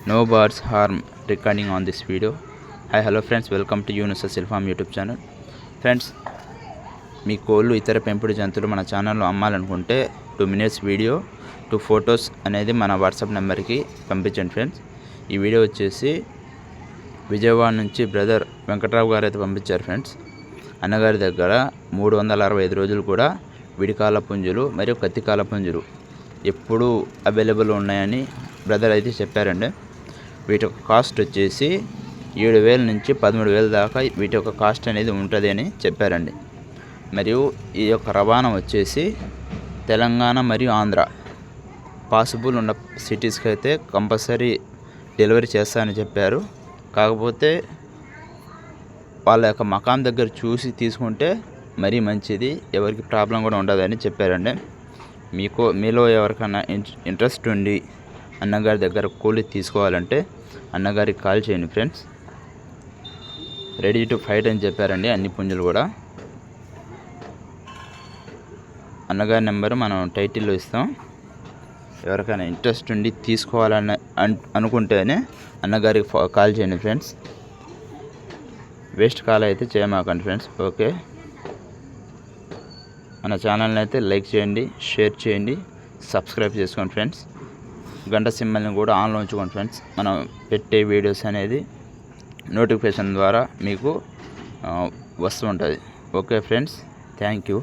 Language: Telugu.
No birds harm recording on this video. Hi, hello friends, welcome to Yunus Assil Farm YouTube channel. Friends, మీ కోళ్ళు ఇతర పెంపుడు జంతువులు మన ఛానల్లో అమ్మాలనుకుంటే 2 minutes వీడియో 2 ఫొటోస్ అనేది మన వాట్సాప్ నెంబర్కి పంపించండి ఫ్రెండ్స్. ఈ వీడియో వచ్చేసి విజయవాడ నుంచి బ్రదర్ వెంకట్రావు గారు అయితే పంపించారు ఫ్రెండ్స్. అన్నగారి దగ్గర 365 రోజులు కూడా విడికాల పుంజులు మరియు కత్తికాల పుంజులు ఎప్పుడూ అవైలబుల్ ఉన్నాయని బ్రదర్ అయితే చెప్పారండి. వీటి యొక్క కాస్ట్ వచ్చేసి 7,000 నుంచి 13,000 దాకా వీటి యొక్క కాస్ట్ అనేది ఉంటుంది అని చెప్పారండి. మరియు ఈ యొక్క రవాణా వచ్చేసి తెలంగాణ మరియు ఆంధ్ర పాసిబుల్ ఉన్న సిటీస్కి అయితే కంపల్సరీ డెలివరీ చేస్తారని చెప్పారు. కాకపోతే వాళ్ళ యొక్క మకాం దగ్గర చూసి తీసుకుంటే మరీ మంచిది, ఎవరికి ప్రాబ్లం కూడా ఉండదని చెప్పారండి. మీలో ఎవరికైనా ఇంట్రెస్ట్ ఉండి అన్నగారి దగ్గర కోళ్ళు తీసుకోవాలంటే అన్నగారికి కాల్ చేయండి ఫ్రెండ్స్. రెడీ టు ఫైట్ అని చెప్పారండి అన్ని పుంజులు కూడా. అన్నగారి నెంబరు మనం టైటిల్లో ఇస్తాం. ఎవరికైనా ఇంట్రెస్ట్ ఉండి తీసుకోవాలని అనుకుంటేనే అన్నగారికి కాల్ చేయండి ఫ్రెండ్స్. వేస్ట్ కాల్ అయితే చేయమాకండి ఫ్రెండ్స్. ఓకే, మన ఛానల్ని అయితే లైక్ చేయండి, షేర్ చేయండి, సబ్స్క్రైబ్ చేసుకోండి ఫ్రెండ్స్. గంట సింబల్ని కూడా ఆన్లో ఉంచుకోండి ఫ్రెండ్స్. మనం పెట్టే వీడియోస్ అనేది నోటిఫికేషన్ ద్వారా మీకు వస్తూ ఉంటుంది. Okay friends, thank you.